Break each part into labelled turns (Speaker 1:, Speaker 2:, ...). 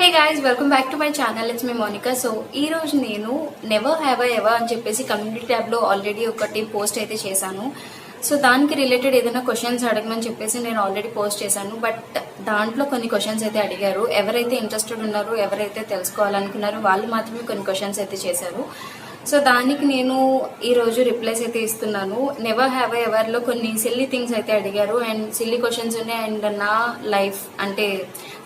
Speaker 1: Hey guys, welcome back to my channel. It's me Monica. So ఈ రోజు నేను never have I ever అని చెప్పేసి కమ్యూనిటీ ట్యాబ్ లో ఆల్రెడీ ఒకటి పోస్ట్ అయితే చేశాను. సో దానికి రిలేటెడ్ ఏదైనా క్వశ్చన్స్ అడగమని చెప్పేసి నేను ఆల్రెడీ పోస్ట్ చేశాను. బట్ దాంట్లో కొన్ని క్వశ్చన్స్ అయితే అడిగారు. ఎవరైతే ఇంట్రెస్టెడ్ ఉన్నారో, ఎవరైతే తెలుసుకోవాలనుకున్నారో వాళ్ళు మాత్రమే కొన్ని క్వశ్చన్స్ అయితే చేశారు. సో దానికి నేను ఈరోజు రిప్లైస్ అయితే ఇస్తున్నాను. నెవర్ హ్యావ్ ఐ ఎవర్ లో కొన్ని సిల్లీ థింగ్స్ అయితే అడిగారు అండ్ సిల్లీ క్వశ్చన్స్ ఉన్నాయి. అండ్ నా లైఫ్ అంటే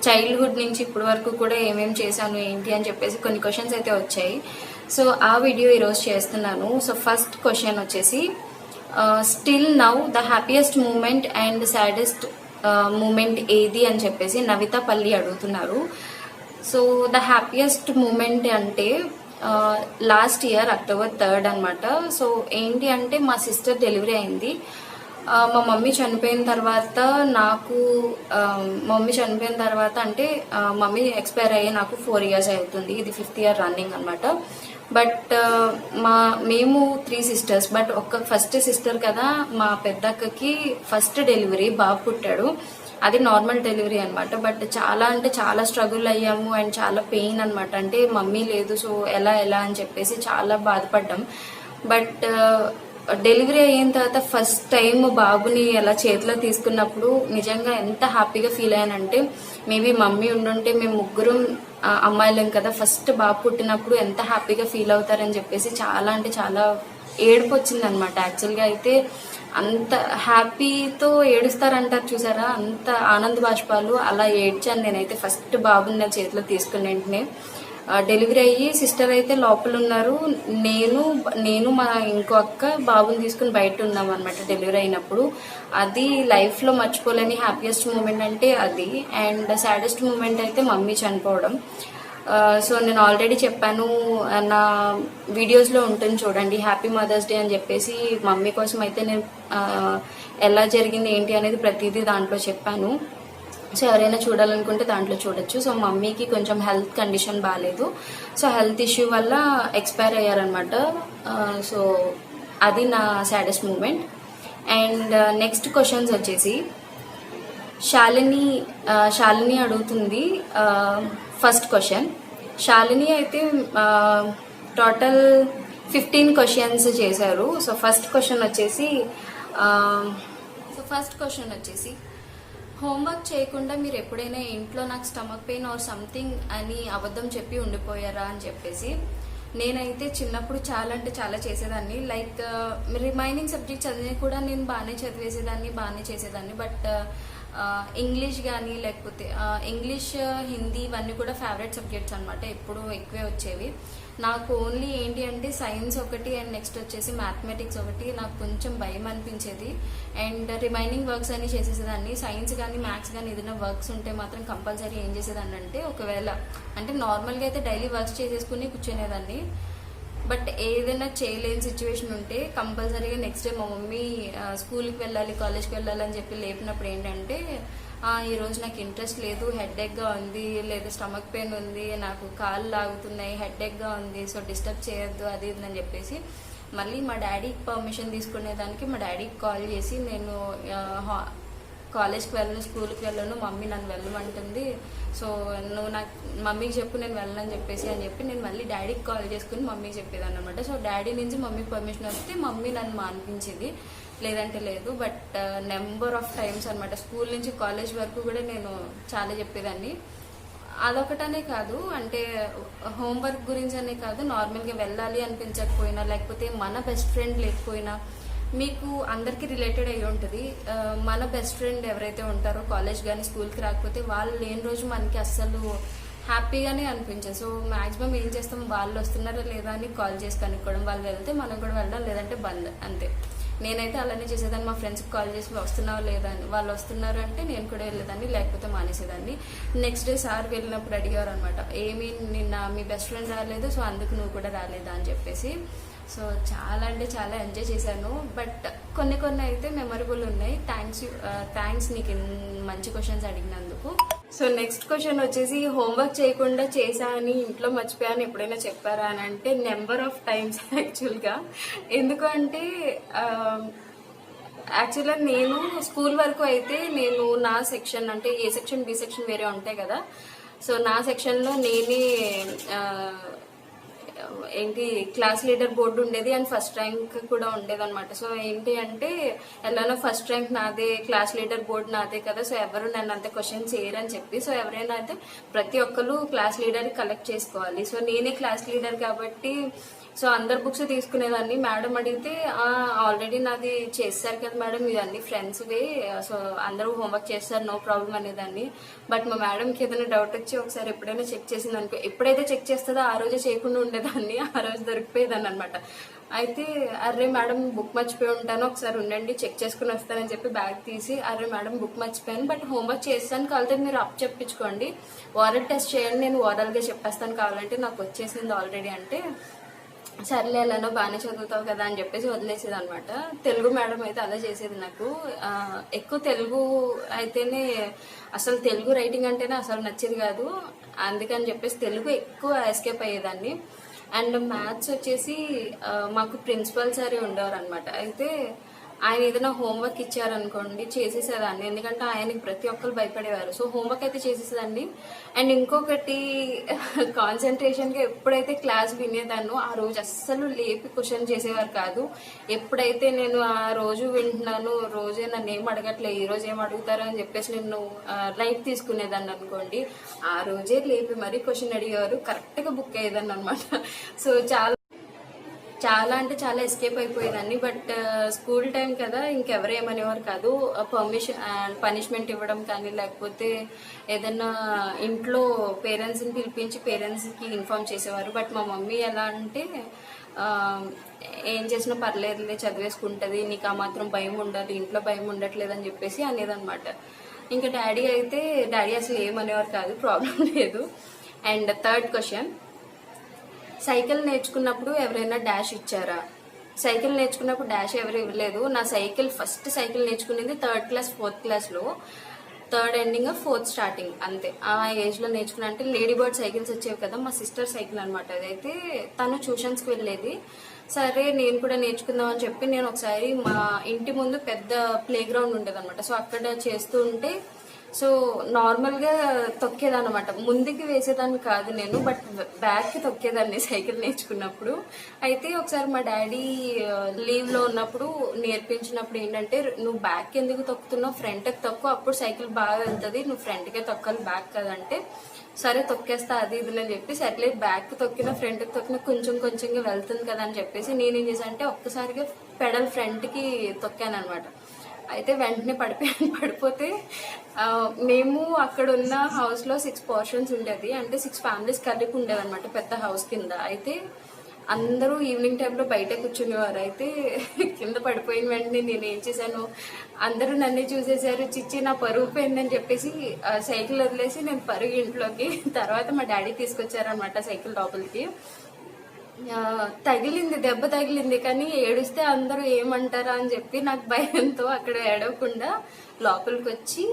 Speaker 1: చైల్డ్హుడ్ నుంచి ఇప్పటి వరకు కూడా ఏమేమి చేశాను ఏంటి అని చెప్పేసి కొన్ని క్వశ్చన్స్ అయితే వచ్చాయి. సో ఆ వీడియో ఈరోజు చేస్తున్నాను. సో ఫస్ట్ క్వశ్చన్ వచ్చేసి, still now the happiest moment and saddest moment ఏది అని చెప్పేసి నవిత పల్లి అడుగుతున్నారు. సో ద హ్యాపీయెస్ట్ మూమెంట్ అంటే లాస్ట్ ఇయర్ October 3rd అనమాట. సో ఏంటి అంటే మా సిస్టర్ డెలివరీ అయింది. మా మమ్మీ చనిపోయిన తర్వాత అంటే మమ్మీ ఎక్స్పైర్ అయ్యి నాకు 4 years అవుతుంది. ఇది 5th year రన్నింగ్ అనమాట. బట్ మేము 3 sisters. బట్ ఫస్ట్ సిస్టర్ కదా, మా పెద్దక్కకి ఫస్ట్ డెలివరీ బాబు పుట్టాడు. అది నార్మల్ డెలివరీ అనమాట. బట్ చాలా అంటే చాలా స్ట్రగుల్ అయ్యాము అండ్ చాలా పెయిన్ అనమాట. అంటే మమ్మీ లేదు, సో ఎలా అని చెప్పేసి చాలా బాధపడ్డాం. బట్ డెలివరీ అయిన తర్వాత ఫస్ట్ టైం బాబుని అలా చేతిలో తీసుకున్నప్పుడు నిజంగా ఎంత హ్యాపీగా ఫీల్ అయ్యానంటే, మేబీ మమ్మీ ఉండుంటే మేము ముగ్గురం అమ్మాయిలం కదా, ఫస్ట్ బాబు పుట్టినప్పుడు ఎంత హ్యాపీగా ఫీల్ అవుతారని చెప్పేసి చాలా అంటే చాలా ఏడుపు వచ్చింది అనమాట. యాక్చువల్గా అయితే అంత హ్యాపీతో ఏడుస్తారంటారు చూసారా, అంత ఆనంద బాష్పాలు అలా ఏడ్చాను నేనైతే ఫస్ట్ బాబుని నా చేతిలో తీసుకున్న వెంటనే. డెలివరీ అయ్యి సిస్టర్ అయితే లోపల ఉన్నారు, నేను మా ఇంకో అక్క బాబుని తీసుకుని బయట ఉన్నాం అనమాట డెలివరీ అయినప్పుడు. అది లైఫ్లో మర్చిపోలేని హ్యాపీయెస్ట్ మూమెంట్ అంటే అది. అండ్ సాడెస్ట్ మూమెంట్ అయితే మమ్మీ చనిపోవడం. సో నేను ఆల్రెడీ చెప్పాను, నా వీడియోస్లో ఉంటుంది చూడండి, హ్యాపీ మదర్స్ డే అని చెప్పేసి. మమ్మీ కోసం అయితే నేను ఎలా జరిగింది ఏంటి అనేది ప్రతిదీ దాంట్లో చెప్పాను. సో ఎవరైనా చూడాలనుకుంటే దాంట్లో చూడొచ్చు. సో మమ్మీకి కొంచెం హెల్త్ కండిషన్ బాగాలేదు. సో హెల్త్ ఇష్యూ వల్ల ఎక్స్పైర్ అయ్యారనమాట. సో అది నా saddest moment. And next questions వచ్చేసి శాలిని అడుగుతుంది. ఫస్ట్ క్వశ్చన్, శాలిని అయితే టోటల్ 15 క్వశ్చన్స్ చేశారు. సో ఫస్ట్ క్వశ్చన్ వచ్చేసి హోంవర్క్ చేయకుండా మీరు ఎప్పుడైనా ఇంట్లో నాకు స్టమక్ పెయిన్ ఆర్ సంథింగ్ అని అబద్ధం చెప్పి ఉండిపోయారా అని చెప్పేసి. నేనైతే చిన్నప్పుడు చాలా అంటే చాలా చేసేదాన్ని. లైక్ రిమైనింగ్ సబ్జెక్ట్స్ అన్నీ కూడా నేను బాగానే చేసేదాన్ని. బట్ ఇంగ్లీష్ కానీ లేకపోతే ఇంగ్లీష్, హిందీ ఇవన్నీ కూడా ఫేవరెట్ సబ్జెక్ట్స్ అనమాట. ఎప్పుడు ఎక్కువే వచ్చేవి. నాకు ఓన్లీ ఏంటి అంటే సైన్స్ ఒకటి అండ్ నెక్స్ట్ వచ్చేసి మ్యాథమెటిక్స్ ఒకటి నాకు కొంచెం భయం అనిపించేది. అండ్ రిమైనింగ్ వర్క్స్ అన్ని చేసేసేదాన్ని. సైన్స్ కానీ మ్యాథ్స్ కానీ ఏదైనా వర్క్స్ ఉంటే మాత్రం కంపల్సరీ ఏం చేసేదాన్ని అంటే, ఒకవేళ అంటే నార్మల్గా అయితే డైలీ వర్క్స్ చేసేసుకుని కూర్చునేదాన్ని. బట్ ఏదైనా చేయలేని సిచ్యువేషన్ ఉంటే కంపల్సరీగా నెక్స్ట్ డే మా మమ్మీ స్కూల్కి వెళ్ళాలి, కాలేజ్కి వెళ్ళాలి అని చెప్పి లేపినప్పుడు ఏంటంటే, ఈరోజు నాకు ఇంట్రెస్ట్ లేదు, హెడ్ఏక్గా ఉంది, లేదా స్టమక్ పెయిన్ ఉంది, నాకు కాళ్ళు లాగుతున్నాయి, హెడ్ఏక్గా ఉంది, సో డిస్టర్బ్ చేయొద్దు అది ఇది అని చెప్పేసి మళ్ళీ మా డాడీకి పర్మిషన్ తీసుకునేదానికి మా డాడీకి కాల్ చేసి, నేను కాలేజ్కి వెళ్ళను, స్కూల్కి వెళ్ళను, మమ్మీ నన్ను వెళ్ళమంటుంది, సో నువ్వు నాకు మమ్మీకి చెప్పు నేను వెళ్ళనని చెప్పేసి నేను మళ్ళీ డాడీకి కాల్ చేసుకుని మమ్మీకి చెప్పేదాన్ని అనమాట. సో డాడీ నుంచి మమ్మీ పర్మిషన్ వస్తే మమ్మీ నన్ను మానిపించేది, లేదంటే లేదు. బట్ నెంబర్ ఆఫ్ టైమ్స్ అనమాట, స్కూల్ నుంచి కాలేజ్ వరకు కూడా నేను చాలా చెప్పేదాన్ని. అదొకటనే కాదు, అంటే హోంవర్క్ గురించి అనే కాదు, నార్మల్గా వెళ్ళాలి అనిపించకపోయినా లేకపోతే మన బెస్ట్ ఫ్రెండ్ లేకపోయినా, మీకు అందరికీ రిలేటెడ్ అయ్యి ఉంటుంది. మన బెస్ట్ ఫ్రెండ్ ఎవరైతే ఉంటారో కాలేజ్ కానీ స్కూల్కి రాకపోతే వాళ్ళు లేని రోజు మనకి అస్సలు హ్యాపీగానే అనిపించదు. సో మ్యాక్సిమం ఏం చేస్తాం, వాళ్ళు వస్తున్నారా లేదా అని కాల్ చేసి కనుక్కోవడం, వాళ్ళు వెళ్తే మనం కూడా వెళ్ళడం, లేదంటే బంద్, అంతే. నేనైతే అలానే చేసేదాన్ని. మా ఫ్రెండ్స్కి కాల్ చేసి వస్తున్నావా లేదా అని, వాళ్ళు వస్తున్నారు అంటే నేను కూడా వెళ్ళేదాన్ని, లేకపోతే మానేసేదాన్ని. నెక్స్ట్ డే సార్ వెళ్ళినప్పుడు అడిగారు అనమాట, ఏమి నిన్న మీ బెస్ట్ ఫ్రెండ్ రాలేదు, సో అందుకు నువ్వు కూడా రాలేదా అని చెప్పేసి. సో చాలా అంటే చాలా ఎంజాయ్ చేశాను. బట్ కొన్ని అయితే మెమరబుల్ ఉన్నాయి. థ్యాంక్స్ నీకు మంచి క్వశ్చన్స్ అడిగినందుకు. సో నెక్స్ట్ క్వశ్చన్ వచ్చేసి, హోంవర్క్ చేయకుండా చేశా అని ఇంట్లో మర్చిపోయాను ఎప్పుడైనా చెప్పారా అని అంటే, నెంబర్ ఆఫ్ టైమ్స్ యాక్చువల్గా. ఎందుకంటే యాక్చువల్గా నేను స్కూల్ వరకు అయితే నేను నా సెక్షన్ అంటే ఏ సెక్షన్ బి సెక్షన్ వేరే ఉంటాయి కదా, సో నా సెక్షన్లో నేనే ఏంటి క్లాస్ లీడర్ బోర్డు ఉండేది అండ్ ఫస్ట్ ర్యాంక్ కూడా ఉండేది అనమాట. సో ఏంటి అంటే ఎలానో ఫస్ట్ ర్యాంక్ నాదే, క్లాస్ లీడర్ బోర్డు నాదే కదా, సో ఎవరు నన్ను అంత క్వశ్చన్ చేయరని చెప్పి సో ఎవరైనా అయితే ప్రతి ఒక్కరు క్లాస్ లీడర్ కలెక్ట్ చేసుకోవాలి. సో నేనే క్లాస్ లీడర్ కాబట్టి సో అందరు బుక్స్ తీసుకునేదాన్ని. మేడం అడిగితే ఆల్రెడీ నాది చేస్తారు కదా మేడం, ఇది అన్ని ఫ్రెండ్స్వే, సో అందరూ హోంవర్క్ చేస్తారు, నో ప్రాబ్లం అనేదాన్ని. బట్ మా మేడంకి ఏదైనా డౌట్ వచ్చి ఒకసారి ఎప్పుడైనా చెక్ చేసింది అనుకో, ఎప్పుడైతే చెక్ చేస్తుందో ఆ రోజే చేయకుండా ఉండేదాన్ని, ఆ రోజు దొరికిపోయేదాన్ని అనమాట. అయితే అర్రే మేడం బుక్ మర్చిపోయి ఉంటాను, ఒకసారి ఉండండి చెక్ చేసుకుని వస్తానని చెప్పి బ్యాగ్ తీసి అర్రే మేడం బుక్ మర్చిపోయాను బట్ హోంవర్క్ చేస్తాను, కావాలంటే మీరు అప్ చెప్పించుకోండి, ఓరల్ టెస్ట్ చేయండి, నేను ఓరల్గా చెప్పేస్తాను కావాలంటే, నాకు వచ్చేసింది ఆల్రెడీ అంటే సర్లే ఎలానో బాగానే చదువుతావు కదా అని చెప్పేసి వదిలేసేది అనమాట. తెలుగు మేడం అయితే అలా చేసేది నాకు. ఎక్కువ తెలుగు అయితేనే అసలు తెలుగు రైటింగ్ అంటేనే అసలు నచ్చేది కాదు, అందుకని చెప్పేసి తెలుగు ఎక్కువ ఎస్కేప్ అయ్యేదాన్ని. అండ్ మ్యాథ్స్ వచ్చేసి మాకు ప్రిన్సిపల్ సారే ఉండేవారు అనమాట. అయితే ఆయన ఏదైనా హోంవర్క్ ఇచ్చారనుకోండి చేసేసేదాన్ని, ఎందుకంటే ఆయనకి ప్రతి ఒక్కరు భయపడేవారు. సో హోంవర్క్ అయితే చేసేసేదాన్ని. అండ్ ఇంకొకటి కాన్సన్ట్రేషన్గా ఎప్పుడైతే క్లాస్ వినేదాన్నో ఆ రోజు అస్సలు లేపి క్వశ్చన్ చేసేవారు కాదు. ఎప్పుడైతే నేను ఆ రోజు వింటున్నాను, రోజే నన్ను ఏం అడగట్లే, ఈ రోజు ఏం అడుగుతారు అని చెప్పేసి నేను లైట్ తీసుకునేదాన్ని అనుకోండి, ఆ రోజే లేపి మరీ క్వశ్చన్ అడిగేవారు, కరెక్ట్గా బుక్ అయ్యేదాన్ని అనమాట. సో చాలా అంటే చాలా ఎస్కేప్ అయిపోయేదాన్ని. బట్ స్కూల్ టైం కదా, ఇంకెవరు ఏమనేవారు కాదు. పనిష్మెంట్ ఇవ్వడం కానీ లేకపోతే ఏదన్నా ఇంట్లో పేరెంట్స్ని పిలిపించి పేరెంట్స్కి ఇన్ఫార్మ్ చేసేవారు. బట్ మా మమ్మీ ఎలా అంటే ఏం చేసినా పర్లేదులే చదివేసుకుంటుంది, నీకు ఆ మాత్రం భయం ఉండాలి, ఇంట్లో భయం ఉండట్లేదు అని చెప్పేసి అనేదన్నమాట. ఇంకా డాడీ అసలు ఏమనేవారు కాదు, ప్రాబ్లం లేదు. అండ్ థర్డ్ క్వశ్చన్, సైకిల్ నేర్చుకున్నప్పుడు ఎవరైనా డాష్ ఇచ్చారా? సైకిల్ నేర్చుకున్నప్పుడు డాష్ ఎవరు ఇవ్వలేదు. నా ఫస్ట్ సైకిల్ నేర్చుకునేది 3rd క్లాస్ 4th క్లాస్లో, 3rd ఎండింగ్ 4th స్టార్టింగ్ అంతే. ఆ ఏజ్లో నేర్చుకున్నా. అంటే లేడీ బర్డ్ సైకిల్స్ వచ్చేవి కదా, మా సిస్టర్ సైకిల్ అనమాట అదైతే. తను ట్యూషన్స్కి వెళ్ళేది, సరే నేను కూడా నేర్చుకుందాం అని చెప్పి నేను ఒకసారి మా ఇంటి ముందు పెద్ద ప్లే గ్రౌండ్ ఉండేది అనమాట. సో అక్కడ చేస్తూ ఉంటే సో నార్మల్గా తొక్కేదాన్ని అనమాట, ముందుకి వేసేదాన్ని కాదు నేను, బట్ బ్యాక్కి తొక్కేదాన్ని సైకిల్ నేర్చుకున్నప్పుడు. అయితే ఒకసారి మా డాడీ లీవ్లో ఉన్నప్పుడు నేర్పించినప్పుడు ఏంటంటే, నువ్వు బ్యాక్ ఎందుకు తొక్కుతున్నావు, ఫ్రంట్కి తొక్కు, అప్పుడు సైకిల్ బాగా వెళ్తుంది, నువ్వు ఫ్రంట్కే తొక్కాలి బ్యాక్ కదంటే, సరే తొక్కేస్తా అది ఇది అని చెప్పి, సర్లే బ్యాక్ తొక్కిన ఫ్రంట్కి తొక్కిన కొంచెంగా వెళ్తుంది కదా అని చెప్పేసి నేనేం చేశాను అంటే ఒక్కసారిగా పెడల్ ఫ్రంట్కి తొక్కాను అనమాట. అయితే వెంటనే పడిపోతే మేము అక్కడ ఉన్న హౌస్లో 6 పోర్షన్స్ ఉండేది, అంటే 6 ఫ్యామిలీస్ కలిపి ఉండేది అనమాట పెద్ద హౌస్ కింద. అయితే అందరూ ఈవినింగ్ టైంలో బయట కూర్చునేవారు. అయితే కింద పడిపోయిన వెంటనే నేను ఏం చేశాను, అందరూ నన్ను చూసేశారు, చిచ్చి నా పరుగు పోయిందని చెప్పేసి సైకిల్ వదిలేసి నేను పరుగు ఇంట్లోకి. తర్వాత మా డాడీ తీసుకొచ్చారనమాట సైకిల్ లోపలికి. దెబ్బ తగిలింది, కానీ ఏడుస్తే అందరూ ఏమంటారా అని చెప్పి నాకు భయంతో అక్కడ ఏడవకుండా లోపలికి వచ్చి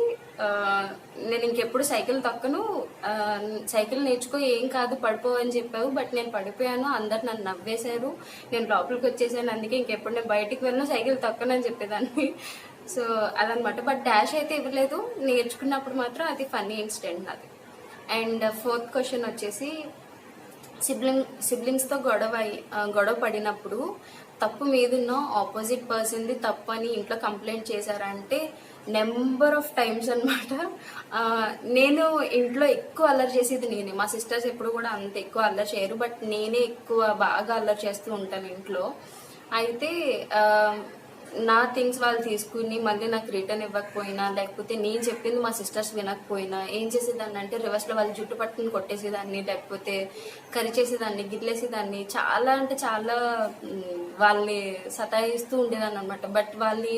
Speaker 1: నేను ఇంకెప్పుడు సైకిల్ తొక్కను, సైకిల్ నేర్చుకో ఏం కాదు పడిపో అని చెప్పావు, బట్ నేను పడిపోయాను, అందరు నన్ను నవ్వేశారు, నేను లోపలికి వచ్చేసాను, అందుకే ఇంకెప్పుడు నేను బయటికి వెళ్ళను, సైకిల్ తొక్కనని చెప్పేదాన్ని. సో అదనమాట. బట్ డాష్ అయితే ఇవ్వలేదు, నేర్చుకున్నప్పుడు మాత్రం అది ఫన్నీ ఇన్సిడెంట్ నాది. అండ్ 4th క్వశ్చన్ వచ్చేసి, సిబ్లింగ్స్తో గొడవ పడినప్పుడు తప్పు మీదున్న ఆపోజిట్ పర్సన్ది తప్పు అని ఇంట్లో కంప్లైంట్ చేశారంటే నెంబర్ ఆఫ్ టైమ్స్ అనమాట. నేను ఇంట్లో ఎక్కువ అల్లరి చేసేది నేనే, మా సిస్టర్స్ ఎప్పుడు కూడా అంత ఎక్కువ అల్లరి చేయరు, బట్ నేనే బాగా అల్లరి చేస్తూ ఉంటాను ఇంట్లో. అయితే నా థింగ్స్ వాళ్ళు తీసుకుని మళ్ళీ నాకు రిటర్న్ ఇవ్వకపోయినా, లేకపోతే నేను చెప్పింది మా సిస్టర్స్ వినకపోయినా ఏం చేసేదాన్ని అంటే రివర్స్లో వాళ్ళు జుట్టు పట్టుకుని కొట్టేసేదాన్ని, లేకపోతే కరిచేసేదాన్ని, గిట్లేసేదాన్ని. చాలా అంటే చాలా వాళ్ళని సతాయిస్తూ ఉండేదాన్ని అనమాట. బట్ వాళ్ళు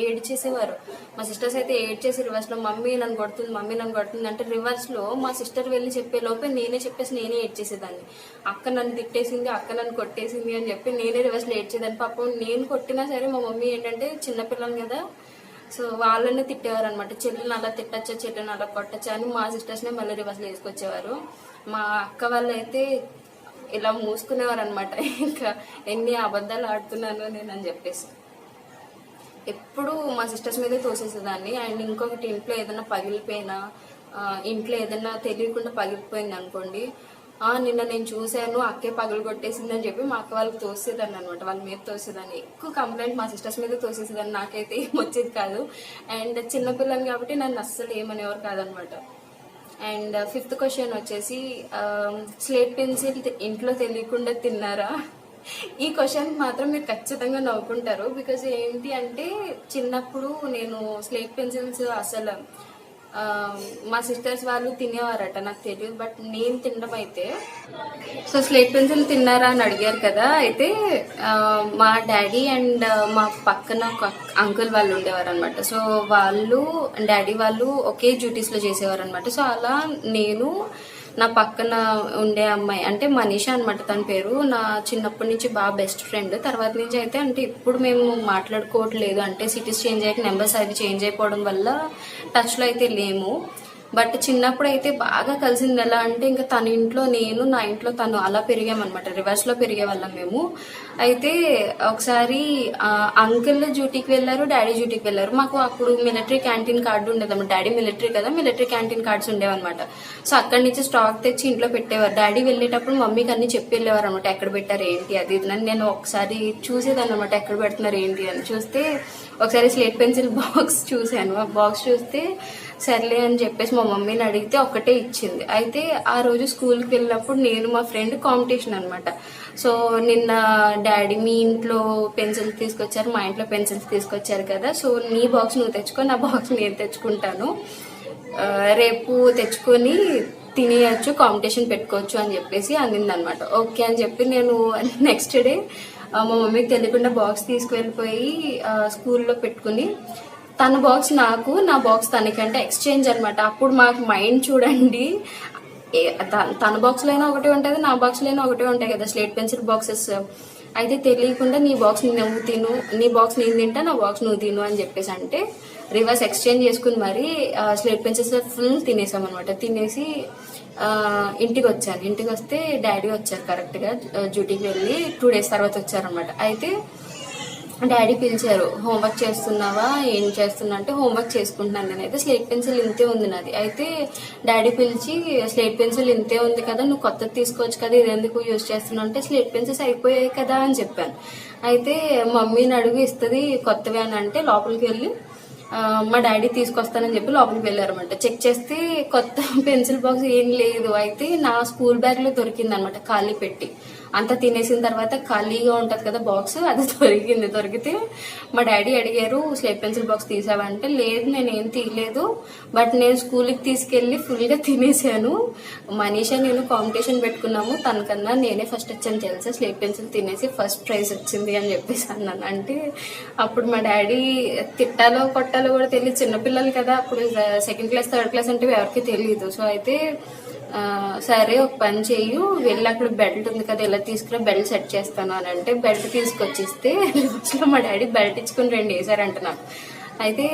Speaker 1: ఏడ్చేసేవారు. మా సిస్టర్స్ అయితే ఏడ్చేసి రివర్స్లో మమ్మీ నన్ను కొడుతుంది అంటే రివర్స్లో మా సిస్టర్ వెళ్ళి చెప్పే లోపే నేనే ఏడ్చేసేదాన్ని. అక్క నన్ను తిట్టేసింది, అక్క నన్ను కొట్టేసింది అని చెప్పి నేనే రివర్స్లో ఏడ్చేదాన్ని. పాపం నేను కొట్టినా సరే మా మమ్మీ ఏంటంటే చిన్నపిల్లలు కదా, సో వాళ్ళనే తిట్టేవారు అనమాట. చెల్లెని అలా తిట్టచ్చా, చెల్లెని అలా కొట్టచ్చా అని మా సిస్టర్స్నే మళ్ళీ రివర్స్లో వేసుకొచ్చేవారు. మా అక్క వాళ్ళు అయితే ఇలా మూసుకునేవారు అనమాట, ఇంకా ఎన్ని అబద్ధాలు ఆడుతున్నాను నేను అని చెప్పేసి. ఎప్పుడు మా సిస్టర్స్ మీదే తోసేసేదాన్ని. అండ్ ఇంకొకటి, ఇంట్లో ఏదైనా పగిలిపోయినా ఇంట్లో ఏదైనా తెలియకుండా పగిలిపోయింది అనుకోండి, నిన్న నేను చూశాను అక్కే పగలు కొట్టేసిందని చెప్పి మా అక్క వాళ్ళకి తోసేదాన్ని అనమాట. వాళ్ళ మీద తోసేదాన్ని. ఎక్కువ కంప్లైంట్ మా సిస్టర్స్ మీద తోసేసేదాన్ని. నాకైతే ఏం వచ్చేది కాదు. అండ్ చిన్నపిల్లని కాబట్టి నన్ను అస్సలు ఏమనేవారు కాదనమాట. అండ్ 5th క్వశ్చన్ వచ్చేసి, స్లేట్ పెన్సిల్ ఇంట్లో తెలియకుండా తిన్నారా? ఈ క్వశ్చన్ మాత్రం మీరు ఖచ్చితంగా నవ్వుకుంటారు. బికాజ్ ఏంటి అంటే, చిన్నప్పుడు నేను స్లేట్ పెన్సిల్స్ అసలు మా సిస్టర్స్ వాళ్ళు తినేవారట, నాకు తెలియదు. బట్ నేను తినడం అయితే, సో స్లేట్ పెన్సిల్ తిన్నారా అని అడిగారు కదా. అయితే మా డాడీ అండ్ మా పక్కన ఒక అంకుల్ వాళ్ళు ఉండేవారు అనమాట. సో వాళ్ళు డాడీ వాళ్ళు ఒకే డ్యూటీస్లో చేసేవారు అనమాట. సో అలా నేను, నా పక్కన ఉండే అమ్మాయి అంటే మనీషా అనమాట తన పేరు, నా చిన్నప్పటి నుంచి బాగా బెస్ట్ ఫ్రెండ్. తర్వాత నుంచి అయితే అంటే ఇప్పుడు మేము మాట్లాడుకోవట్లేదు, అంటే సిటీస్ చేంజ్ అయ్యాక నెంబర్స్ అవి చేంజ్ అయిపోవడం వల్ల టచ్లో అయితే లేము. బట్ చిన్నప్పుడు అయితే బాగా కలిసింది. ఎలా అంటే ఇంకా తన ఇంట్లో నేను, నా ఇంట్లో తను, అలా పెరిగామన్నమాట. రివర్స్లో పెరిగే వాళ్ళం మేము. అయితే ఒకసారి అంకుల్ డ్యూటీకి వెళ్ళారు, డాడీ డ్యూటీకి వెళ్ళారు. మాకు అప్పుడు మిలిటరీ క్యాంటీన్ కార్డు ఉండేదన్నమాట. డాడీ మిలిటరీ కదా, మిలిటరీ క్యాంటీన్ కార్డ్స్ ఉండేవన్నమాట. సో అక్కడి నుంచి స్టాక్ తెచ్చి ఇంట్లో పెట్టేవారు. డాడీ వెళ్ళేటప్పుడు మమ్మీకి అన్ని చెప్పి వెళ్ళేవారు అనమాట, ఎక్కడ పెట్టారు ఏంటి అది ఇది అని. నేను ఒకసారి చూసేదాన్ని అనమాట, ఎక్కడ పెడుతున్నారు ఏంటి అని. చూస్తే ఒకసారి స్లేట్ పెన్సిల్ బాక్స్ చూశాను. ఆ బాక్స్ చూస్తే సర్లే అని చెప్పేసి మా మమ్మీని అడిగితే ఒకటే ఇచ్చింది. అయితే ఆ రోజు స్కూల్కి వెళ్ళినప్పుడు నేను మా ఫ్రెండ్ కాంపిటీషన్ అనమాట. సో నిన్న డాడీ మీ ఇంట్లో పెన్సిల్స్ తీసుకొచ్చారు, మా ఇంట్లో పెన్సిల్స్ తీసుకొచ్చారు కదా, సో నీ బాక్స్ నువ్వు తెచ్చుకో, నా బాక్స్ నేను తెచ్చుకుంటాను, రేపు తెచ్చుకొని తినేయచ్చు, కాంపిటీషన్ పెట్టుకోవచ్చు అని చెప్పేసి అందిందనమాట. ఓకే అని చెప్పి నేను నెక్స్ట్ డే మా మమ్మీకి తెలియకుండా బాక్స్ తీసుకువెళ్ళిపోయి స్కూల్లో పెట్టుకుని, తన బాక్స్ నాకు, నా బాక్స్ తనకంటే ఎక్స్చేంజ్ అనమాట. అప్పుడు మాకు మైండ్ చూడండి, తన బాక్స్లో అయినా ఒకటే ఉంటుంది, నా బాక్స్లో అయినా ఒకటే ఉంటాయి కదా స్లేట్ పెన్సిల్ బాక్సెస్. అయితే తెలియకుండా నీ బాక్స్ నువ్వు తిను, నీ బాక్స్ నేను తింటా, నా బాక్స్ నువ్వు తిను అని చెప్పేసి అంటే రివర్స్ ఎక్స్చేంజ్ చేసుకుని మరి స్లేట్ పెన్సిల్స్ ఫుల్ తినేసాం అనమాట. తినేసి ఇంటికి వచ్చాను. ఇంటికి వస్తే డాడీ వచ్చారు కరెక్ట్గా డ్యూటీకి వెళ్ళి 2 days తర్వాత వచ్చారనమాట. అయితే డాడీ పిలిచారు, హోంవర్క్ చేస్తున్నావా, ఏం చేస్తున్నా అంటే హోంవర్క్ చేసుకుంటున్నాను. నేనైతే స్లేట్ పెన్సిల్ ఇంతే ఉంది నాది. అయితే డాడీ పిలిచి, స్లేట్ పెన్సిల్ ఇంతే ఉంది కదా, నువ్వు కొత్తది తీసుకోవచ్చు కదా, ఇది ఎందుకు యూజ్ చేస్తున్నావు అంటే, స్లేట్ పెన్సిల్స్ అయిపోయాయి కదా అని చెప్పాను. అయితే మమ్మీని అడుగు ఇస్తుంది కొత్తవి అని అంటే, లోపలికి వెళ్ళి మా డాడీ తీసుకొస్తానని చెప్పి లోపలికి వెళ్ళారనమాట. చెక్ చేస్తే కొత్త పెన్సిల్ బాక్స్ ఏం లేదు. అయితే నా స్కూల్ బ్యాగ్లో దొరికింది అనమాట, ఖాళీ పెట్టి. అంతా తినేసిన తర్వాత ఖాళీగా ఉంటుంది కదా బాక్స్, అది దొరికింది. దొరికితే మా డాడీ అడిగారు, స్లేట్ పెన్సిల్ బాక్స్ తీసావంటే, లేదు నేనేం తీయలేదు, బట్ నేను స్కూల్కి తీసుకెళ్ళి ఫుల్గా తినేసాను. మనీషా నేను కాంపిటీషన్ పెట్టుకున్నాము, తనకన్నా నేనే ఫస్ట్ వచ్చాను తెలుసా, స్లేట్ పెన్సిల్ తినేసి ఫస్ట్ ప్రైజ్ వచ్చింది అని చెప్పేసి అన్నాను. అంటే అప్పుడు మా డాడీ తిట్టాలో కొట్టాలో కూడా తెలియదు, చిన్నపిల్లలు కదా, అప్పుడు 2nd class 3rd class అంటే ఎవరికి తెలియదు. సో అయితే సరే ఒక పని చెయ్యు, వెళ్ళి అక్కడ బెల్ట్ ఉంది కదా, ఇలా తీసుకురా, బెల్ట్ సెట్ చేస్తాను అని అంటే బెల్ట్ తీసుకొచ్చిస్తే లాస్ట్లో మా డాడీ బెల్ట్ ఇచ్చుకుని 2 వేసారంట నాకు. అయితే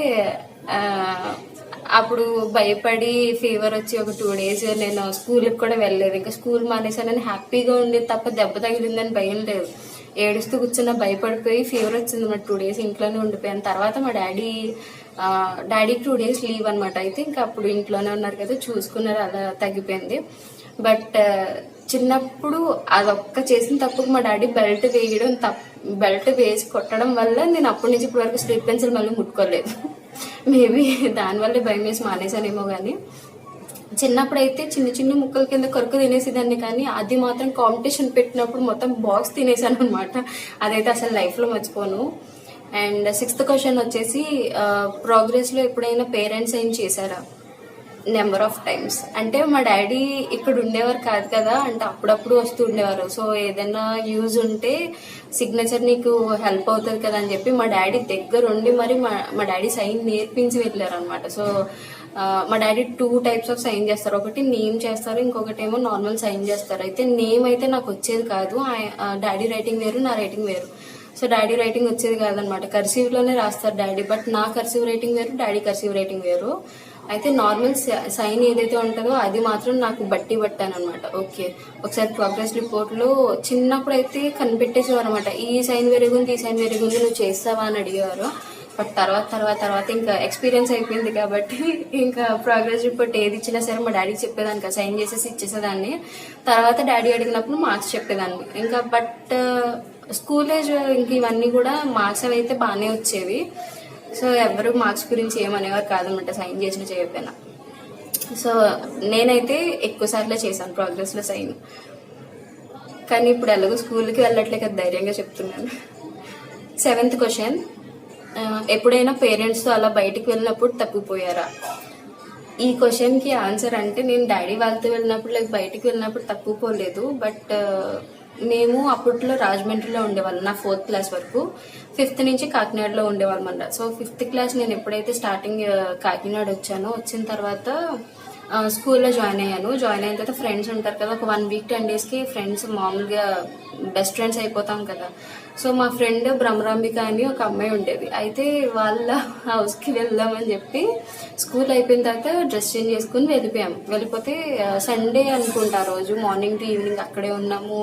Speaker 1: అప్పుడు భయపడి ఫీవర్ వచ్చి ఒక 2 days నేను స్కూల్కి కూడా వెళ్ళలేదు. ఇంకా స్కూల్ మానేసానని హ్యాపీగా ఉండేది తప్ప దెబ్బ తగిలిందని భయం లేదు. ఏడుస్తూ కూర్చున్న భయపడిపోయి ఫీవర్ వచ్చింది అన్నమాట. 2 days ఇంట్లోనే ఉండిపోయాను. తర్వాత మా డాడీకి 2 days లీవ్ అనమాట. అయితే ఇంకా అప్పుడు ఇంట్లోనే ఉన్నారు కదా, చూసుకున్నారు, అలా తగ్గిపోయింది. బట్ చిన్నప్పుడు అదొక్క చేసిన తప్పుకు మా డాడీ బెల్ట్ వేయడం, బెల్ట్ వేసి కొట్టడం వల్ల నేను అప్పటి నుంచి ఇప్పటి వరకు స్లేట్ పెన్సిల్ మళ్ళీ ముట్టుకోలేదు. మేబీ దానివల్లే భయం వేసి మానేసానేమో. కానీ చిన్నప్పుడు అయితే చిన్న చిన్న ముక్కల కింద కొరకు తినేసేదాన్ని, కానీ అది మాత్రం కాంపిటీషన్ పెట్టినప్పుడు మొత్తం బాక్స్ తినేసాను అనమాట. అదైతే అసలు లైఫ్లో మర్చిపోను. అండ్ 6th క్వశ్చన్ వచ్చేసి, ప్రోగ్రెస్లో ఎప్పుడైనా పేరెంట్స్ ఏం చేశారా? Number of times. అంటే మా డాడీ ఇక్కడ ఉండేవారు కాదు కదా, అంటే అప్పుడప్పుడు వస్తూ ఉండేవారు. సో ఏదైనా యూజ్ ఉంటే సిగ్నేచర్ నీకు హెల్ప్ అవుతుంది కదా అని చెప్పి మా డాడీ దగ్గర ఉండి మరి మా డాడీ సైన్ నేర్పించి వెళ్ళారు అనమాట. సో మా డాడీ 2 types ఆఫ్ సైన్ చేస్తారు. ఒకటి నేమ్ చేస్తారు, ఇంకొకటి ఏమో నార్మల్ సైన్ చేస్తారు. అయితే నేమ్ అయితే నాకు వచ్చేది కాదు, డాడీ రైటింగ్ వేరు, నా రైటింగ్ వేరు. సో డాడీ రైటింగ్ వచ్చేది కాదనమాట, కర్సివ్లోనే రాస్తారు డాడీ. బట్ నా కర్సివ్ రైటింగ్ వేరు, డాడీ కర్సివ్ రైటింగ్ వేరు. అయితే నార్మల్ సైన్ ఏదైతే ఉంటుందో అది మాత్రం నాకు బట్టి పట్టాను అనమాట. ఓకే, ఒకసారి ప్రోగ్రెస్ రిపోర్ట్లో చిన్నప్పుడు అయితే కనిపెట్టేసేవారు అనమాట, ఈ సైన్ వేరేగుంది, ఈ సైన్ వేరేగుంది, నువ్వు చేస్తావా అని అడిగేవారు. బట్ తర్వాత ఇంకా ఎక్స్పీరియన్స్ అయిపోయింది కాబట్టి ఇంకా ప్రోగ్రెస్ రిపోర్ట్ ఏది ఇచ్చినా సరే మా డాడీకి చెప్పేదాన్ని కదా, సైన్ చేసేసి ఇచ్చేసేదాన్ని. తర్వాత డాడీ అడిగినప్పుడు మార్క్స్ చెప్పేదాన్ని ఇంకా. బట్ స్కూల్ ఏజ్ ఇంక ఇవన్నీ కూడా మార్క్స్ అవి అయితే బాగానే వచ్చేవి. సో ఎవరు మార్క్స్ గురించి ఏమనేవారు కాదనమాట, సైన్ చేసిన చేయకపోయినా. సో నేనైతే ఎక్కువ సార్లే చేశాను ప్రోగ్రెస్లో సైన్. కానీ ఇప్పుడు ఎలాగో స్కూల్కి వెళ్ళట్లే కదా, ధైర్యంగా చెప్తున్నాను. 7th క్వశ్చన్, ఎప్పుడైనా పేరెంట్స్తో అలా బయటికి వెళ్ళినప్పుడు తప్పిపోయారా? ఈ క్వశ్చన్కి ఆన్సర్ అంటే నేను డాడీ వాళ్ళతో వెళ్ళినప్పుడు లైక్ బయటికి వెళ్ళినప్పుడు తప్పిపోలేదు. బట్ మేము అప్పట్లో రాజమండ్రిలో ఉండేవాళ్ళం నా 4th క్లాస్ వరకు. 5th నుంచి కాకినాడలో ఉండేవాళ్ళం అన్నమాట. సో 5th క్లాస్ నేను ఎప్పుడైతే స్టార్టింగ్ కాకినాడ వచ్చానో, వచ్చిన తర్వాత స్కూల్లో జాయిన్ అయ్యాను. జాయిన్ అయిన తర్వాత ఫ్రెండ్స్ ఉంటారు కదా, ఒక 1 వీక్ 10 డేస్కి ఫ్రెండ్స్ మామూలుగా బెస్ట్ ఫ్రెండ్స్ అయిపోతాం కదా. సో మా ఫ్రెండ్ భ్రమరాంబిక అని ఒక అమ్మాయి ఉండేది. అయితే వాళ్ళ హౌస్కి వెళ్దామని చెప్పి స్కూల్ అయిపోయిన తర్వాత డ్రెస్ చేంజ్ చేసుకుని వెళ్ళిపోయాము. వెళ్ళిపోతే సండే అనుకుంటా రోజు మార్నింగ్ టు ఈవినింగ్ అక్కడే ఉన్నాము.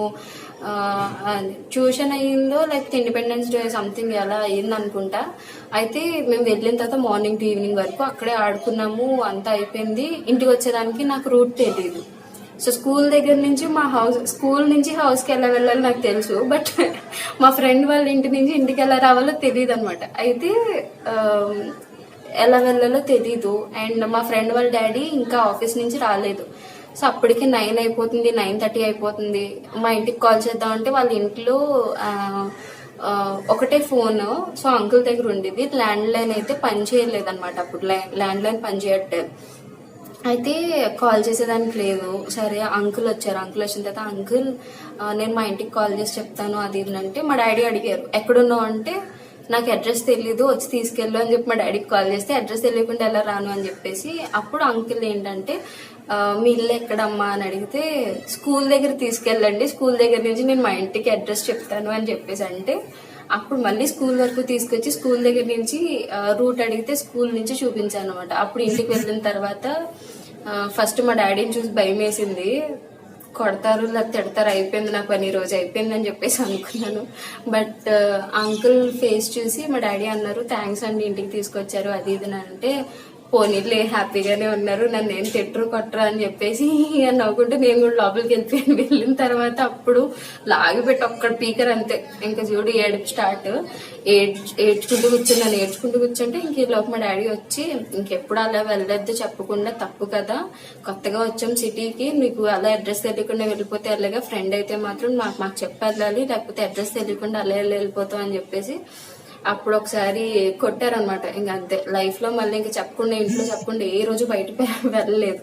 Speaker 1: ట్యూషన్ అయ్యిందో లేకపోతే ఇండిపెండెన్స్ డే సంథింగ్ ఎలా అయ్యింది అనుకుంటా. అయితే మేము వెళ్ళిన తర్వాత మార్నింగ్ టు ఈవినింగ్ వరకు అక్కడే ఆడుకున్నాము, అంతా అయిపోయింది. ఇంటికి వచ్చేదానికి నాకు రూట్ తెలియదు. సో స్కూల్ దగ్గర నుంచి స్కూల్ నుంచి హౌస్కి ఎలా వెళ్ళాలో నాకు తెలుసు, బట్ మా ఫ్రెండ్ వాళ్ళ ఇంటి నుంచి ఇంటికి ఎలా రావాలో తెలియదు అనమాట. అయితే ఎలా వెళ్ళాలో తెలీదు. అండ్ మా ఫ్రెండ్ వాళ్ళ డాడీ ఇంకా ఆఫీస్ నుంచి రాలేదు. సో అప్పటికి 9 అయిపోతుంది, 9:30 అయిపోతుంది. మా ఇంటికి కాల్ చేద్దామంటే వాళ్ళ ఇంట్లో ఒకటే ఫోన్. సో అంకుల్ దగ్గర ఉండేది. ల్యాండ్ లైన్ అయితే పని చేయలేదు అనమాట. అప్పుడు ల్యాండ్ లైన్ పని చేయట్లేదు. అయితే కాల్ చేసేదానికి లేదు. సరే అంకుల్ వచ్చారు. అంకుల్ వచ్చిన తర్వాత అంకుల్ నేను మా ఇంటికి కాల్ చేసి చెప్తాను అది ఇది అంటే మా డాడీ అడిగారు ఎక్కడున్నావు అంటే నాకు అడ్రస్ తెలీదు, వచ్చి తీసుకెళ్ళు అని చెప్పి మా డాడీకి కాల్ చేస్తే అడ్రస్ తెలియకుండా ఎలా రాను అని చెప్పేసి, అప్పుడు అంకుల్ ఏంటంటే మీ ఇల్లు ఎక్కడమ్మా అని అడిగితే స్కూల్ దగ్గర తీసుకెళ్ళండి, స్కూల్ దగ్గర నుంచి నేను మా ఇంటికి అడ్రస్ చెప్తాను అని చెప్పేసి అంటే, అప్పుడు మళ్ళీ స్కూల్ వరకు తీసుకొచ్చి స్కూల్ దగ్గర నుంచి రూట్ అడిగితే స్కూల్ నుంచి చూపించాను అనమాట. అప్పుడు ఇంటికి వెళ్ళిన తర్వాత ఫస్ట్ మా డాడీని చూసి భయం వేసింది. కొడతారు లేదా తిడతారు, అయిపోయింది నా పని, రోజు అయిపోయింది అని చెప్పేసి అనుకున్నాను. బట్ అంకుల్ ఫేస్ చూసి మా డాడీ అన్నారు థ్యాంక్స్ అండి ఇంటికి తీసుకొచ్చారు అది ఇది అంటే, పోనీలే హ్యాపీగానే ఉన్నారు, నన్ను ఏం తిట్టరు కొట్టరు అని చెప్పేసి నవ్వుకుంటే నేను కూడా లోపలికి వెళ్ళిపోయాను. వెళ్ళిన తర్వాత అప్పుడు లాగిపెట్టి ఒక్కడ పీకర్ అంతే, ఇంకా చూడు ఏడుపు స్టార్ట్. ఏడ్చుకుంటూ కూర్చుంటే ఇంక లోపు మా డాడీ వచ్చి ఇంకెప్పుడు అలా వెళ్ళొద్దు చెప్పకుండా, తప్పు కదా, కొత్తగా వచ్చాం సిటీకి, నీకు అలా అడ్రస్ తెలియకుండా వెళ్ళిపోతే అలాగా, ఫ్రెండ్ అయితే మాత్రం మాకు చెప్పి వెళ్ళాలి, లేకపోతే అడ్రస్ తెలియకుండా అలా వెళ్ళిపోతాం అని చెప్పేసి అప్పుడు ఒకసారి కొట్టారనమాట. ఇంకా అంతే, లైఫ్ లో మళ్ళీ ఇంకా చెప్పకుండా ఇంట్లో చెప్పకుండా ఏ రోజు బయటకు వెళ్ళలేదు.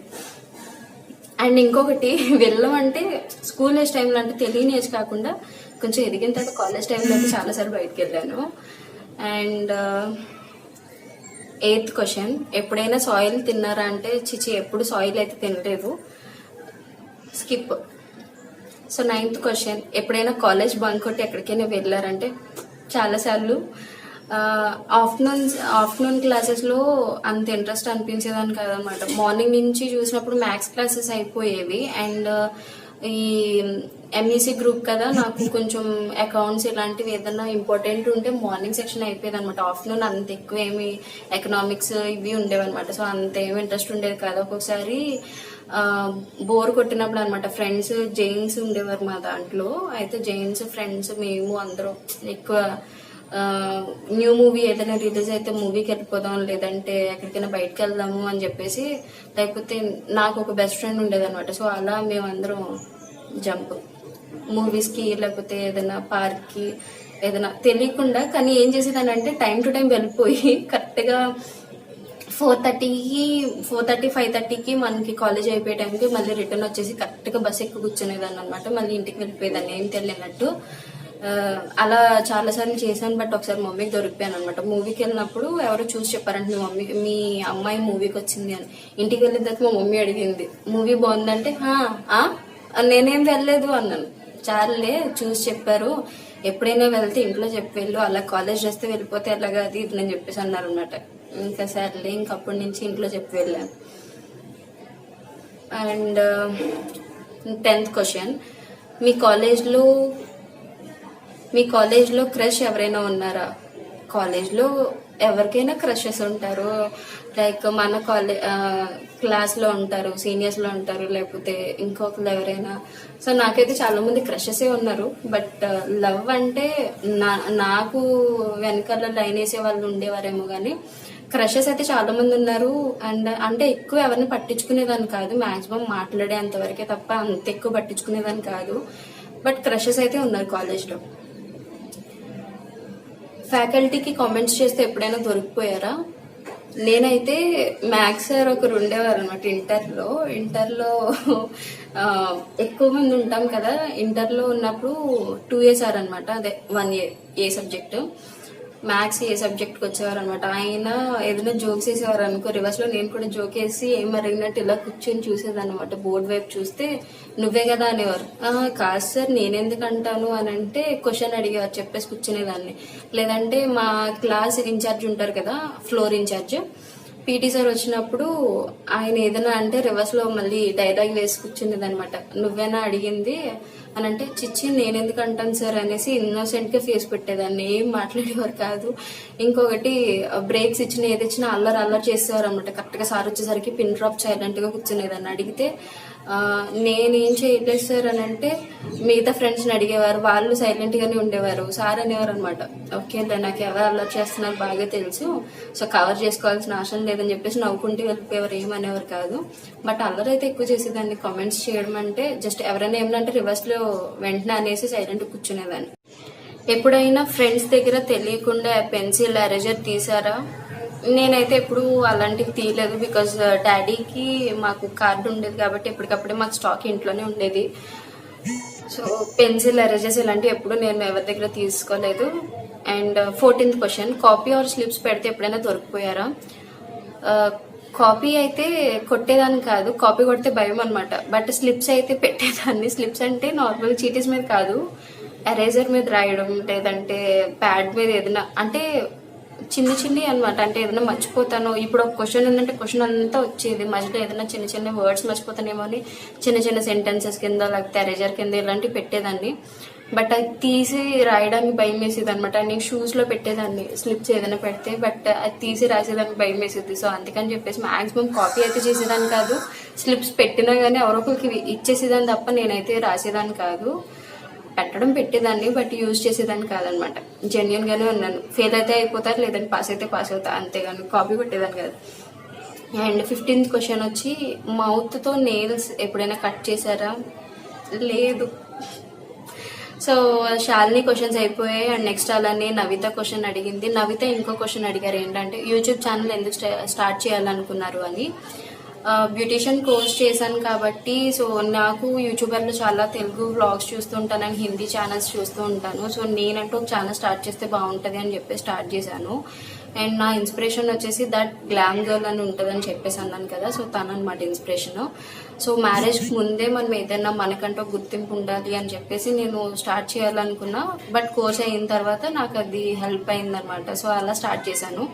Speaker 1: అండ్ ఇంకొకటి వెళ్ళమంటే స్కూల్ ఏజ్ టైంలో అంటే తెలియని ఏజ్ కాకుండా కొంచెం ఎదిగిన తర్వాత కాలేజ్ టైంలో అయితే చాలాసార్లు బయటకు వెళ్ళాను. అండ్ 8th క్వశ్చన్, ఎప్పుడైనా సాయిల్ తిన్నారా అంటే చిచి ఎప్పుడు సాయిల్ అయితే తినలేదు, స్కిప్. సో 9th క్వశ్చన్, ఎప్పుడైనా కాలేజ్ బంక్ కొట్టి ఎక్కడికైనా వెళ్ళారంటే చాలాసార్లు. ఆఫ్టర్నూన్ క్లాసెస్లో అంత ఇంట్రెస్ట్ అనిపించేదాన్ని కాదనమాట. మార్నింగ్ నుంచి చూసినప్పుడు మ్యాథ్స్ క్లాసెస్ అయిపోయేవి. అండ్ ఈ ఎంఈసీ గ్రూప్ కదా, నాకు కొంచెం అకౌంట్స్ ఇలాంటివి ఏదైనా ఇంపార్టెంట్ ఉంటే మార్నింగ్ సెక్షన్ అయిపోయేది అనమాట. ఆఫ్టర్నూన్ అంత ఎక్కువ ఏమి ఎకనామిక్స్ ఇవి ఉండేవి అనమాట. సో అంత ఏమి ఇంట్రెస్ట్ ఉండేది కాదు. ఒక్కొక్కసారి బోర్ కొట్టినప్పుడు అనమాట. ఫ్రెండ్స్ జైన్స్ ఉండేవారు మా దాంట్లో. అయితే జైన్స్ ఫ్రెండ్స్ మేము అందరం ఎక్కువ న్యూ మూవీ ఏదైనా రిలీజ్ అయితే మూవీకి వెళ్ళిపోదాం, లేదంటే ఎక్కడికైనా బయటకు వెళ్దాము అని చెప్పేసి, లేకపోతే నాకు ఒక బెస్ట్ ఫ్రెండ్ ఉండేదన్నమాట. సో అలా మేమందరం జంప్ మూవీస్కి, లేకపోతే ఏదైనా పార్క్కి, ఏదైనా తెలియకుండా. కానీ ఏం చేసేదానంటే టైం టు టైం వెళ్ళిపోయి కరెక్ట్గా 4:30, 5:30కి మనకి కాలేజ్ అయిపోయే టైంకి మళ్ళీ రిటర్న్ వచ్చేసి కరెక్ట్గా బస్ ఎక్కువ కూర్చునేదాన్ని అనమాట. మళ్ళీ ఇంటికి వెళ్ళిపోయేదాన్ని ఏం తెలియనట్టు. అలా చాలాసార్లు చేశాను. బట్ ఒకసారి మమ్మీకి దొరికిపోయాను అనమాట. మూవీకి వెళ్ళినప్పుడు ఎవరో చూసి చెప్పారంటే మీ అమ్మాయి మూవీకి వచ్చింది అని. ఇంటికి వెళ్ళిన తర్వాత మా మమ్మీ అడిగింది మూవీ బాగుందంటే నేనేం వెళ్ళలేదు అన్నాను. చాలే చూసి చెప్పారు, ఎప్పుడైనా వెళ్తే ఇంట్లో చెప్పి వెళ్ళు, అలా కాలేజ్ చేస్తే వెళ్ళిపోతే ఎలాగా అది ఇది అని చెప్పేసి అన్నారు అనమాట. ఇంకా సర్లే ఇంకప్పటి నుంచి ఇంట్లో చెప్పి వెళ్ళాను. అండ్ 10th క్వశ్చన్, మీ కాలేజ్లో క్రష్ ఎవరైనా ఉన్నారా? కాలేజ్లో ఎవరికైనా క్రషెస్ ఉంటారు. లైక్ మన క్లాస్లో ఉంటారు, సీనియర్స్లో ఉంటారు, లేకపోతే ఇంకొకరు ఎవరైనా. సో నాకైతే చాలా మంది క్రషెసే ఉన్నారు. బట్ లవ్ అంటే నాకు వెనకాల లైన్ వేసే వాళ్ళు ఉండేవారేమో కానీ క్రషెస్ అయితే చాలా మంది ఉన్నారు. అండ్ అంటే ఎక్కువ ఎవరిని పట్టించుకునేదాన్ని కాదు, మాక్సిమం మాట్లాడేంత వరకే తప్ప అంత ఎక్కువ పట్టించుకునేదాన్ని కాదు. బట్ క్రషెస్ అయితే ఉన్నారు కాలేజ్లో. ఫ్యాకల్టీకి కామెంట్స్ చేస్తే ఎప్పుడైనా దొరికిపోయారా? నేనైతే మ్యాథ్స్ సార్ ఒకరు ఉండేవారు అనమాట ఇంటర్లో ఎక్కువ మంది ఉంటాం కదా. ఇంటర్లో ఉన్నప్పుడు 2A సార్ అనమాట, అదే 1A ఏ సబ్జెక్టు, మ్యాథ్స్ ఏ సబ్జెక్ట్కి వచ్చేవారు అనమాట. ఆయన ఏదైనా జోక్స్ వేసేవారు అనుకో, రివర్స్లో నేను కూడా జోక్ వేసి ఏం మరిగినట్టు ఇలా కూర్చొని చూసేదన్నమాట. బోర్డు వైపు చూస్తే నువ్వే కదా అనేవారు. కాదు సార్ నేనెందుకు అంటాను అని అంటే క్వశ్చన్ అడిగేవారు, చెప్పేసి కూర్చునేదాన్ని. లేదంటే మా క్లాస్ ఇన్ఛార్జ్ ఉంటారు కదా, ఫ్లోర్ ఇన్ఛార్జ్, పీటీ సార్ వచ్చినప్పుడు ఆయన ఏదైనా అంటే రివర్స్లో మళ్ళీ డైలాగ్ వేసి కూర్చునేది అనమాట. నువ్వేనా అడిగింది అని అంటే, చిచ్చి నేనెందుకు అంటాను సార్ అనేసి ఇన్నోసెంట్గా ఫేస్ పెట్టేదాన్ని, ఏం మాట్లాడేవారు కాదు. ఇంకొకటి బ్రేక్స్ ఇచ్చిన ఏది ఇచ్చినా అల్లరి చేసేవారు అనమాట. కరెక్ట్గా సార్ వచ్చేసరికి పిన్ డ్రాప్ సైలెంట్గా కూర్చునేదాన్ని. అడిగితే నేనేం చేయలేదు సార్ అని అంటే మిగతా ఫ్రెండ్స్ని అడిగేవారు, వాళ్ళు సైలెంట్గానే ఉండేవారు. సార్ అనేవారు అనమాట, ఓకే నాకు ఎవరు అల్లరి చేస్తున్నారు బాగా తెలుసు, సో కవర్ చేసుకోవాల్సిన అవసరం లేదని చెప్పేసి నవ్వుకుంటూ వెళ్ళిపోయేవారు, ఏమనేవారు కాదు. బట్ అల్లరి అయితే ఎక్కువ చేసేదాన్ని. కామెంట్స్ చేయడం అంటే జస్ట్ ఎవరైనా ఏమంటే రివర్స్లో వెంటనే అనేసి సైలెంట్ కూర్చునేదాన్ని. ఎప్పుడైనా ఫ్రెండ్స్ దగ్గర తెలియకుండా పెన్సిల్ ఎరేజర్ తీసారా? నేనైతే ఎప్పుడు అలాంటివి తీయలేదు. బికాజ్ డాడీకి మాకు కార్డు ఉండేది కాబట్టి ఎప్పటికప్పుడే మాకు స్టాక్ ఇంట్లోనే ఉండేది. సో పెన్సిల్ ఎరేజర్స్ ఇలాంటివి ఎప్పుడు నేను ఎవరి దగ్గర తీసుకోలేదు. And 14th question, copy or slips పెడితే ఎప్పుడైనా దొరికిపోయారా? కాపీ అయితే కొట్టేదాన్ని కాదు, కాపీ కొడితే భయం అనమాట. బట్ స్లిప్స్ అయితే పెట్టేదాన్ని. స్లిప్స్ అంటే నార్మల్ చీటీస్ మీద కాదు, ఎరేజర్ మీద రాయడం, లేదంటే ప్యాడ్ మీద ఏదైనా అంటే చిన్న అనమాట. అంటే ఏదైనా మర్చిపోతాను, ఇప్పుడు ఒక క్వశ్చన్ ఉందంటే క్వశ్చన్ అంతా వచ్చేది, మధ్యలో ఏదైనా చిన్న వర్డ్స్ మర్చిపోతానేమో అని చిన్న సెంటెన్సెస్ కింద లేకపోతే ఎరేజర్ కింద ఇలాంటివి పెట్టేదాన్ని. బట్ అది తీసి రాయడానికి భయం వేసేది అనమాట. నేను షూస్లో పెట్టేదాన్ని స్లిప్స్ ఏదైనా పెడితే, బట్ అది తీసి రాసేదానికి భయం వేసేది. సో అందుకని చెప్పేసి మాక్సిమం కాపీ అయితే చేసేదాన్ని కాదు. స్లిప్స్ పెట్టినా కానీ ఎవరొకరికి ఇచ్చేసేదాన్ని తప్ప నేనైతే రాసేదాన్ని కాదు. పెట్టేదాన్ని బట్ యూజ్ చేసేదాన్ని కాదనమాట. జెన్యున్ గానే ఉన్నాను. ఫెయిల్ అయితే అయిపోతారు, లేదంటే పాస్ అయితే పాస్ అవుతా, అంతేగాని కాపీ పెట్టేదాన్ని కాదు. అండ్ 15th క్వశ్చన్ వచ్చి, మౌత్తో నెయిల్స్ ఎప్పుడైనా కట్ చేశారా? లేదు. సో శాలిని క్వశ్చన్స్ అయిపోయాయి. అండ్ నెక్స్ట్ అలానే నవిత క్వశ్చన్ అడిగింది. నవిత ఇంకో క్వశ్చన్ అడిగారు, ఏంటంటే యూట్యూబ్ ఛానల్ ఎందుకు స్టార్ట్ చేయాలనుకున్నారు అని. బ్యూటిషియన్ కోర్స్ చేశాను కాబట్టి, సో నాకు యూట్యూబర్లో చాలా తెలుగు వ్లాగ్స్ చూస్తూ ఉంటాను అండ్ హిందీ ఛానల్స్ చూస్తూ ఉంటాను. సో నేనంటూ ఒక ఛానల్ స్టార్ట్ చేస్తే బాగుంటుంది అని చెప్పి స్టార్ట్ చేశాను. అండ్ నా ఇన్స్పిరేషన్ వచ్చేసి దట్ గ్లామ్ గర్ల్ అని ఉంటుందని చెప్పేసి అన్నాను కదా, సో తను అనమాట ఇన్స్పిరేషన్. సో మ్యారేజ్కి ముందే మనం ఏదైనా మనకంటూ గుర్తింపు ఉండాలి అని చెప్పేసి నేను స్టార్ట్ చేయాలనుకున్నా. బట్ కోర్స్ అయిన తర్వాత నాకు అది హెల్ప్ అయిందనమాట. సో అలా స్టార్ట్ చేశాను.